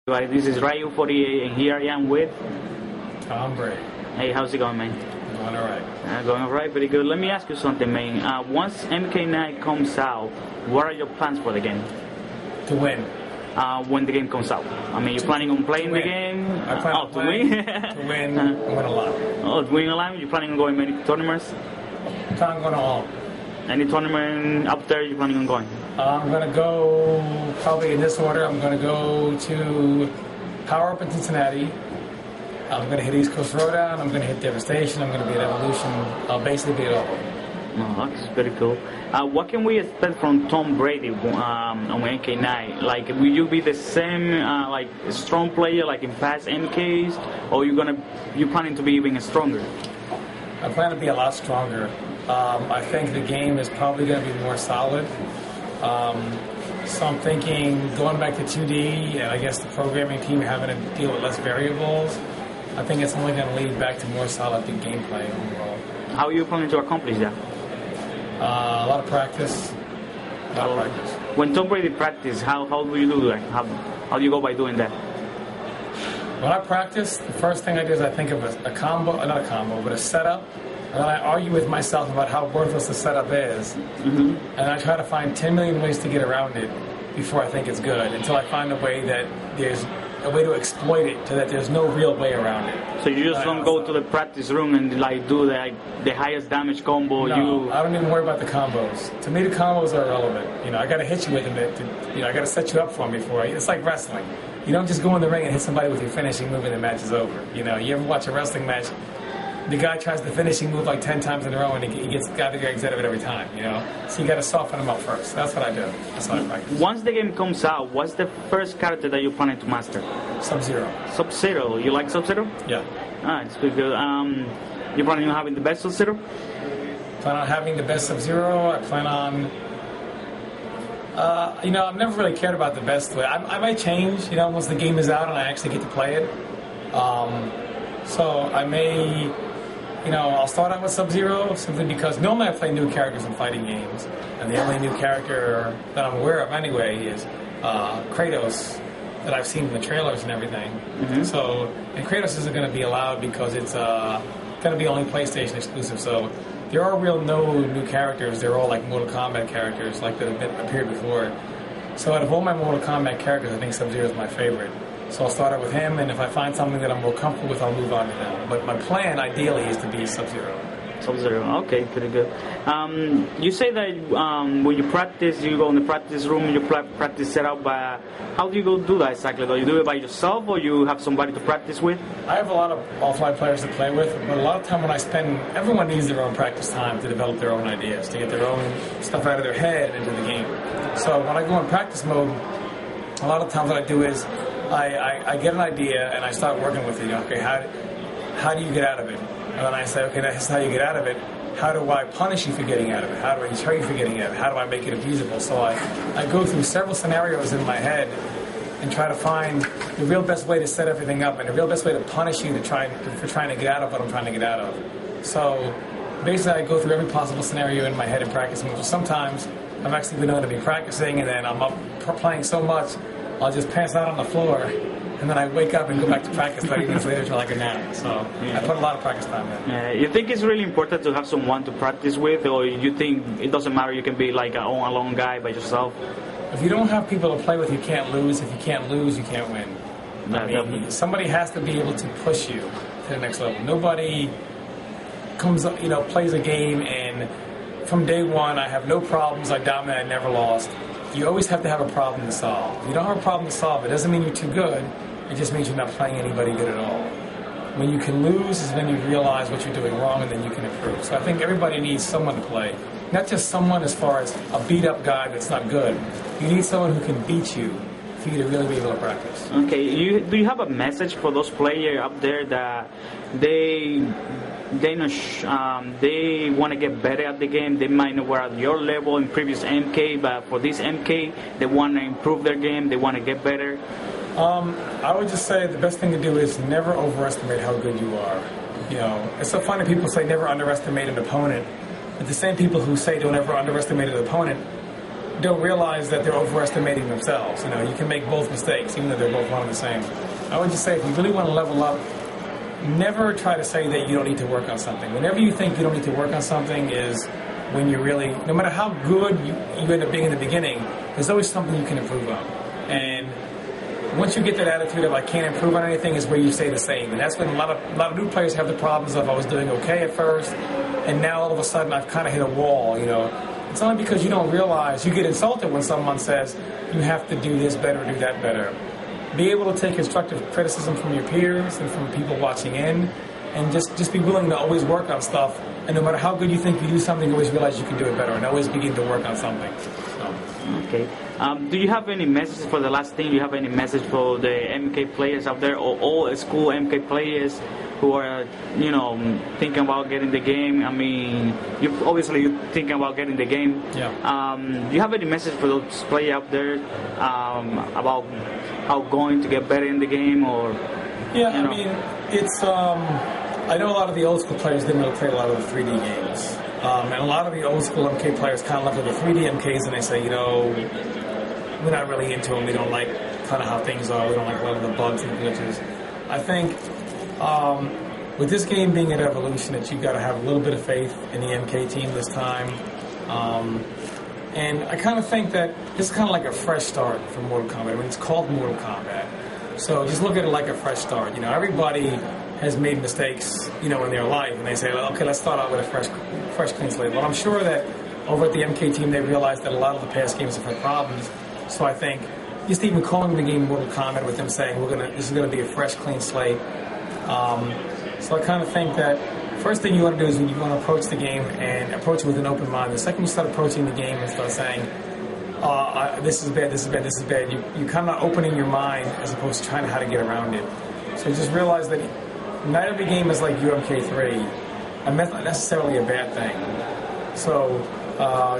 This is Ryu48, and here I am with Tom Brady. Hey, how's it going, man? Going alright. Going alright, very good. Let me ask you something, man. Once MK9 comes out, what are your plans for the game? To win. When the game comes out. I mean, you're planning on playing the game? I plan on playing, to win and win a lot. Oh, to win a lot? You're planning on going many tournaments? I'm planning on going to all. Any tournament up there you're planning on going? I'm going to go, probably in this order, I'm going to go to Power Up in Cincinnati. I'm going to hit East Coast Throwdown. I'm going to hit Devastation. I'm going to be at Evolution. I'll basically be at all. Oh, that's very cool. What can we expect from Tom Brady on MK9? Like, will you be the same, like, strong player like in past MKs, or you planning to be even stronger? I plan to be a lot stronger. I think the game is probably going to be more solid. So I'm thinking going back to 2D, and I guess the programming team having to deal with less variables, I think it's only going to lead back to more solid gameplay overall. How are you planning to accomplish that? A lot of practice. When Tom Brady practice, how do you do that? How do you go by doing that? When I practice, the first thing I do is I think of a combo, not a combo, but a setup. And then I argue with myself about how worthless the setup is. Mm-hmm. And I try to find 10 million ways to get around it before I think it's good, until I find a way that there's a way to exploit it, so that there's no real way around it. So you just don't go to the practice room and like do the highest damage combo? No, I don't even worry about the combos. To me, the combos are irrelevant. You know, I got to hit you with them. I got to set you up for them before. It's like wrestling. You don't just go in the ring and hit somebody with your finishing move and the match is over. You know, you ever watch a wrestling match? The guy tries the finishing move like 10 times in a row, and he gets got the eggs out of it every time, you know? So you got to soften him up first. That's what I do. That's how I practice. Once the game comes out, what's the first character that you're planning to master? Sub-Zero. Sub-Zero. You like Sub-Zero? Yeah. It's pretty good. You planning on having the best Sub-Zero? Plan on having the best Sub-Zero. I plan on... I've never really cared about the best way. I might change, once the game is out and I actually get to play it. So I may... I'll start out with Sub-Zero simply because normally I play new characters in fighting games, and the only new character that I'm aware of anyway is Kratos, that I've seen in the trailers and everything. Mm-hmm. And Kratos isn't going to be allowed because it's going to be only PlayStation exclusive. So there are no new characters. They're all like Mortal Kombat characters, like that have appeared before. So out of all my Mortal Kombat characters, I think Sub-Zero is my favorite. So I'll start out with him, and if I find something that I'm more comfortable with, I'll move on to them. But my plan, ideally, is to be Sub-Zero. Sub-Zero, okay, pretty good. You say that when you practice, you go in the practice room, you practice setup. How do you go do that exactly? Do you do it by yourself, or you have somebody to practice with? I have a lot of offline players to play with, but a lot of time when I spend, everyone needs their own practice time to develop their own ideas, to get their own stuff out of their head into the game. So when I go in practice mode, a lot of times what I do is, I get an idea and I start working with it. Okay, how do you get out of it? And then I say, okay, that's how you get out of it. How do I punish you for getting out of it? How do I deter you for getting out of it? How do I make it abusable? So I go through several scenarios in my head and try to find the real best way to set everything up and the real best way to punish you for trying to get out of what I'm trying to get out of. So basically I go through every possible scenario in my head and practice. Sometimes I've actually been known to be practicing, and then I'm up playing so much I'll just pass out on the floor, and then I wake up and go back to practice 30 minutes later to like a nap. So I put a lot of practice time in. You think it's really important to have someone to practice with, or you think it doesn't matter, you can be like a alone guy by yourself? If you don't have people to play with, you can't lose. If you can't lose, you can't win. Somebody has to be able to push you to the next level. Nobody comes up, plays a game and from day one I have no problems, I dominate, I never lost. You always have to have a problem to solve. If you don't have a problem to solve, it doesn't mean you're too good. It just means you're not playing anybody good at all. When you can lose is when you realize what you're doing wrong, and then you can improve. So I think everybody needs someone to play. Not just someone as far as a beat-up guy that's not good. You need someone who can beat you for you to really be able to practice. Okay, do you have a message for those players up there that they want to get better at the game? They might know we're at your level in previous MK, but for this MK, they want to improve their game, they want to get better. I would just say the best thing to do is never overestimate how good you are. It's so funny people say never underestimate an opponent, but the same people who say don't ever underestimate an opponent don't realize that they're overestimating themselves. You know, you can make both mistakes, even though they're both one and the same. I would just say, if you really want to level up, never try to say that you don't need to work on something. Whenever you think you don't need to work on something is when you really, no matter how good you end up being in the beginning, there's always something you can improve on. And once you get that attitude of I can't improve on anything is where you stay the same. And that's when a lot of new players have the problems of I was doing okay at first, and now all of a sudden I've kind of hit a wall, you know. It's only because you don't realize, you get insulted when someone says you have to do this better, do that better. Be able to take constructive criticism from your peers and from people watching in, and just be willing to always work on stuff. And no matter how good you think you do something, always realize you can do it better, and always begin to work on something. So. Okay. Do you have any message for the last thing? Do you have any message for the MK players out there, or all school MK players who are, you know, thinking about getting the game? I mean, you're thinking about getting the game. Yeah. Do you have any message for those players out there about how going to get better in the game, or? Yeah, I mean, it's. I know a lot of the old school players didn't really play a lot of the 3D games, and a lot of the old school MK players kind of look at the 3D MKs and they say, you know, we're not really into them. We don't like kind of how things are. We don't like a lot of the bugs and glitches. I think with this game being at Evolution, that you've got to have a little bit of faith in the MK team this time. And I kind of think that this is kind of like a fresh start for Mortal Kombat. I mean, it's called Mortal Kombat. So just look at it like a fresh start. You know, everybody has made mistakes, you know, in their life, and they say, well, okay, let's start out with a fresh clean slate. Well, I'm sure that over at the MK team, they realized that a lot of the past games have had problems. So I think just even calling the game Mortal Kombat with them saying this is gonna be a fresh clean slate. So I kind of think that first thing you want to do is you want to approach the game and approach it with an open mind. The second you start approaching the game and start saying, this is bad, this is bad, this is bad, you kind of opening your mind as opposed to trying to how to get around it. So just realize that not every game is like UMK3, and that's not necessarily a bad thing. So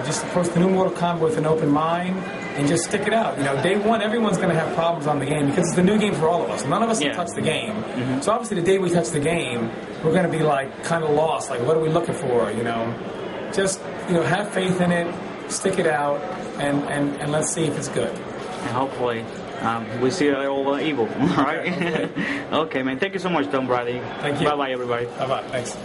just approach the new Mortal Kombat with an open mind and just stick it out. You know, day one, everyone's going to have problems on the game because it's the new game for all of us. None of us have touched the game. Mm-hmm. So obviously the day we touch the game, we're going to be like kind of lost. Like, what are we looking for? You know, just, you know, have faith in it, stick it out, and let's see if it's good. And hopefully we see all evil. All right. Okay, man. Thank you so much, Tom Brady. Thank you. Bye-bye, everybody. Bye-bye. Thanks.